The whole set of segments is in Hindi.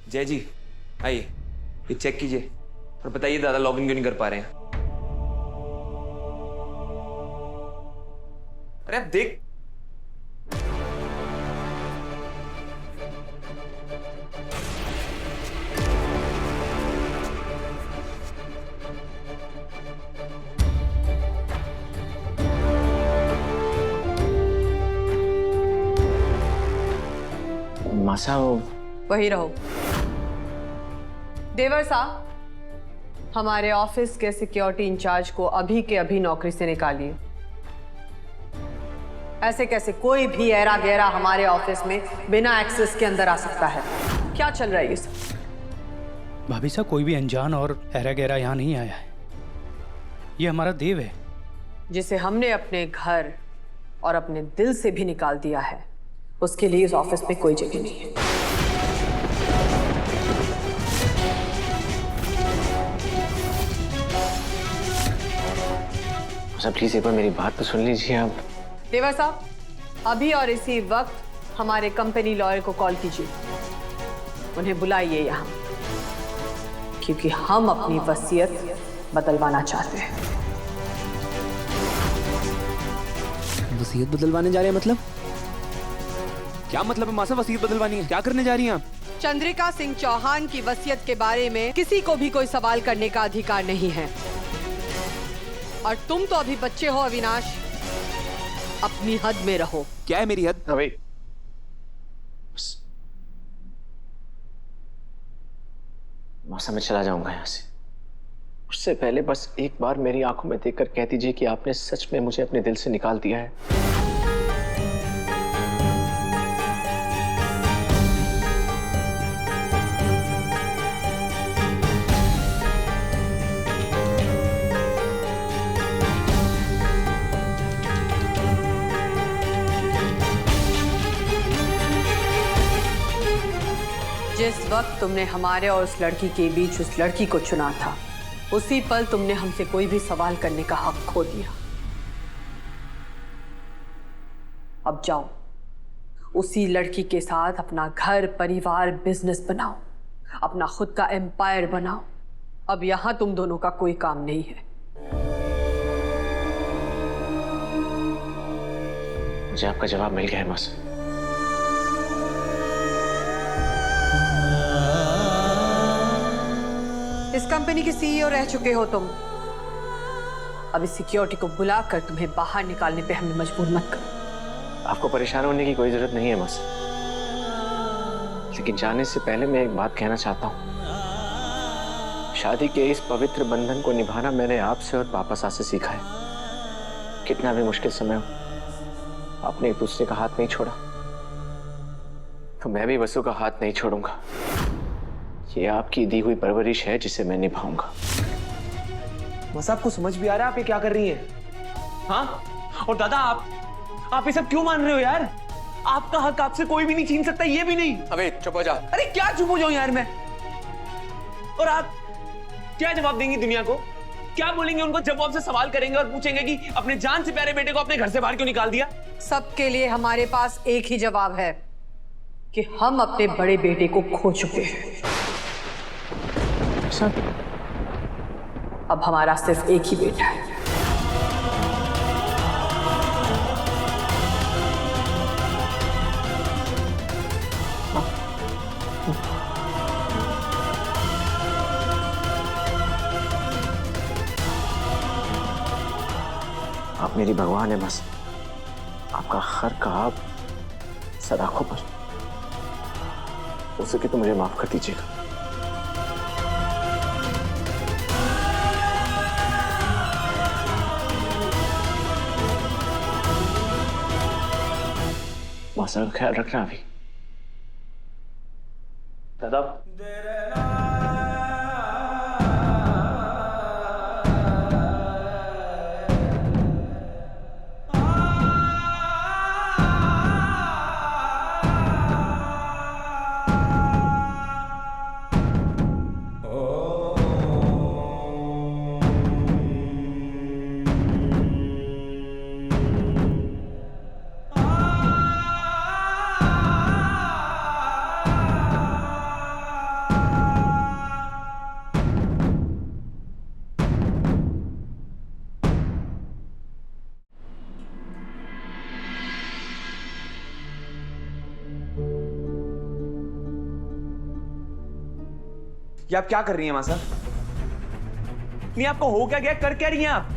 जय जी, आइए, ये चेक कीजिए और बताइए दादा लॉगिन क्यों नहीं कर पा रहे हैं। अरे आप देख, मासा वही रहो। देवर साहब, हमारे ऑफिस के सिक्योरिटी इंचार्ज को अभी के अभी नौकरी से निकालिए। ऐसे कैसे कोई भी ऐरा गैरा हमारे ऑफिस में बिना एक्सेस के अंदर आ सकता है? क्या चल रहा है ये सब? भाभी साहब, कोई भी अनजान और ऐरा गैरा यहाँ नहीं आया है। ये हमारा देव है, जिसे हमने अपने घर और अपने दिल से भी निकाल दिया है। उसके लिए इस ऑफिस में कोई जगह नहीं है। मासा प्लीज एक बार मेरी बात तो सुन लीजिए आप। देवर साहब, अभी और इसी वक्त हमारे कंपनी लॉयर को कॉल कीजिए। उन्हें बुलाइए यहाँ, क्योंकि हम अपनी वसीयत बदलवाना चाहते हैं। वसीयत बदलवाने जा रहे हैं? मतलब क्या मतलब है मासा? वसीयत बदलवानी है? क्या करने जा रही हैं आप? चंद्रिका सिंह चौहान की वसीयत के बारे में किसी को भी कोई सवाल करने का अधिकार नहीं है। और तुम तो अभी बच्चे हो अविनाश, अपनी हद में रहो। क्या है मेरी हद? अबे मासा मैं चला जाऊंगा यहाँ से। उससे पहले बस एक बार मेरी आंखों में देखकर कह दीजिए कि आपने सच में मुझे अपने दिल से निकाल दिया है। जिस वक्त तुमने हमारे और उस लड़की के बीच उस लड़की को चुना था, उसी पल तुमने हमसे कोई भी सवाल करने का हक खो दिया। अब जाओ, उसी लड़की के साथ अपना घर, परिवार, बिजनेस बनाओ, अपना खुद का एम्पायर बनाओ। अब यहां तुम दोनों का कोई काम नहीं है। मुझे आपका जवाब मिल गया है मासा। इस कंपनी के सीईओ रह चुके हो तुम। अभी सिक्योरिटी को बुलाकर तुम्हें बाहर निकालने पे हमें मजबूर मत करो। आपको परेशान होने की कोई जरूरत नहीं है मासा, लेकिन जाने से पहले मैं एक बात कहना चाहता हूँ। शादी के इस पवित्र बंधन को निभाना मैंने आपसे और पापा साहब से सीखा है। कितना भी मुश्किल समय हो, आपने एक दूसरे का हाथ नहीं छोड़ा, तो मैं भी वसु का हाथ नहीं छोड़ूंगा। ये आपकी दी हुई परवरिश है जिसे मैं निभाऊंगा। बस आपको समझ भी आ रहा है आप ये क्या कर रही हैं? हाँ? और दादा आप ये सब क्यों मान रहे हो यार? आपका हक आपसे कोई भी नहीं छीन सकता, ये भी नहीं। अबे चुप हो जा। अरे क्या चुप हो जाऊं यार मैं? और आप क्या जवाब देंगी दुनिया को? क्या बोलेंगे उनको जब वो आपसे सवाल करेंगे और पूछेंगे कि अपने जान से प्यारे बेटे को अपने घर से बाहर क्यों निकाल दिया? सबके लिए हमारे पास एक ही जवाब है कि हम अपने बड़े बेटे को खो चुके हैं। अब हमारा सिर्फ एक ही बेटा है। आप मेरी भगवान है बस। आपका हर ख्वाब सदाखों पर हो सके तो मुझे माफ कर दीजिएगा। मासा का ख्याल रखना अभी। दादा ये आप क्या कर रही हैं मासा? नहीं, आपको हो क्या गया, कर क्या रही हैं आप?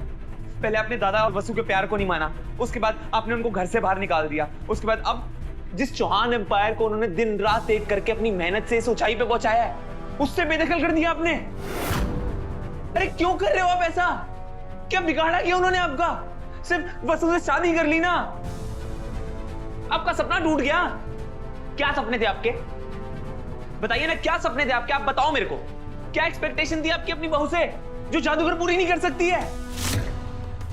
पहले आपने दादा और वसु के प्यार को नहीं माना, उसके बाद आपने उनको घर से बाहर निकाल दिया, उसके बाद अब जिस चौहान एम्पायर को उन्होंने दिन रात एक करके अपनी मेहनत से इस ऊंचाई पे पहुंचाया है, उससे बेदखल कर दिया आपने। अरे क्यों कर रहे हो आप ऐसा? क्या बिगाड़ा किया उन्होंने आपका? सिर्फ वसु से शादी कर ली ना, आपका सपना टूट गया। क्या सपने थे आपके? बताइए ना, क्या सपने थे आपके? आप बताओ मेरे को, क्या एक्सपेक्टेशन थी आपकी अपनी बहू से जो जादूगर पूरी नहीं कर सकती है?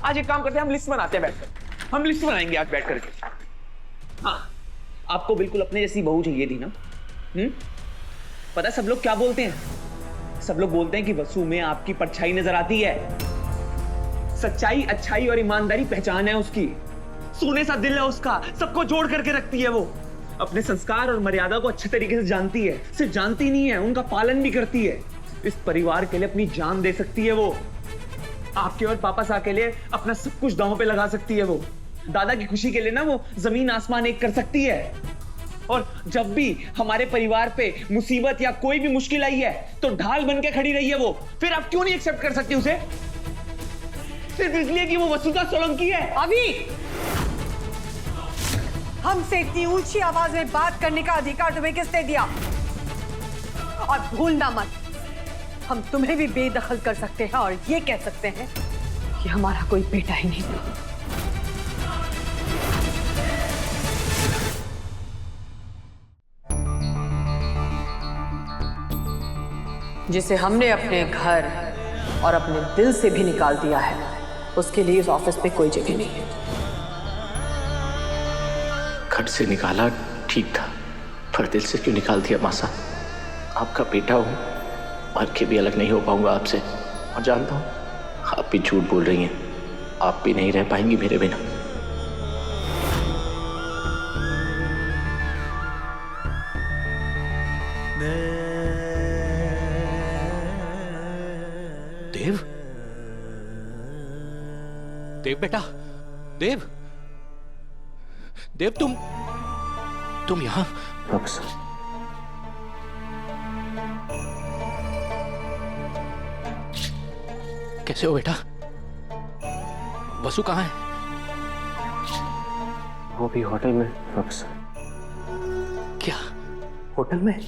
आज एक काम करते हैं, हम लिस्ट बनाते हैं बैठकर, हम लिस्ट बनाएंगे आज बैठ करके। हाँ, आपको बिल्कुल अपने जैसी बहू चाहिए थी ना? पता है सब लोग क्या बोलते हैं? सब लोग बोलते हैं कि वसु में आपकी परछाई नजर आती है। सच्चाई, अच्छाई और ईमानदारी पहचान है उसकी, सोने सा दिल है उसका, सबको जोड़ करके रखती है वो। अपने संस्कार और मर्यादा को अच्छे तरीके से जानती है, सिर्फ जानती नहीं है, उनका पालन भी करती है। इस परिवार के लिए अपनी जान दे सकती है वो। आपके और पापा साहब के लिए अपना सब कुछ दांव पे लगा सकती है वो। दादा की खुशी के लिए ना वो जमीन आसमान एक कर सकती है। और जब भी हमारे परिवार पे मुसीबत या कोई भी मुश्किल आई है तो ढाल बन के खड़ी रही है वो। फिर आप क्यों नहीं एक्सेप्ट कर सकती उसे? सिर्फ इसलिए कि वो वसुधा सोलंकी है। अभी हमसे इतनी ऊंची आवाज में बात करने का अधिकार तुम्हें किसने दिया? और भूलना मत, हम तुम्हें भी बेदखल कर सकते हैं और ये कह सकते हैं कि हमारा कोई बेटा ही नहीं। जिसे हमने अपने घर और अपने दिल से भी निकाल दिया है, उसके लिए इस ऑफिस में कोई जगह नहीं है। घर से निकाला ठीक था, पर दिल से क्यों निकाल दिया मासा? आपका बेटा हूं, मर के भी अलग नहीं हो पाऊंगा आपसे। और जानता हूं आप भी झूठ बोल रही हैं, आप भी नहीं रह पाएंगी मेरे बिना। देव, देव बेटा, देव, देव तुम यहां? प्रोफेसर, कैसे हो बेटा? वसु कहाँ है? वो भी होटल में प्रोफेसर। क्या होटल में?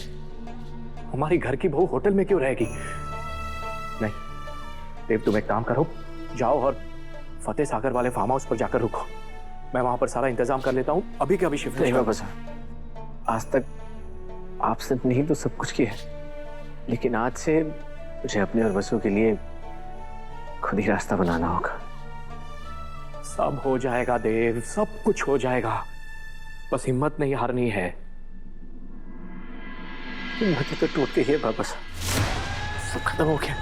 हमारी घर की बहू होटल में क्यों रहेगी? नहीं देव, तुम एक काम करो, जाओ और फतेह सागर वाले फार्म हाउस पर जाकर रुको। मैं वहां पर सारा इंतजाम कर लेता हूं, अभी के अभी शिफ्ट नहीं प्रोफेसर, आज तक आपसे नहीं तो सब कुछ किया, लेकिन आज से मुझे अपने और वसु के लिए खुद ही रास्ता बनाना होगा। सब हो जाएगा देव, सब कुछ हो जाएगा, बस हिम्मत नहीं हारनी है। हिम्मत तो टूट गई है वापस, सब खत्म हो गया।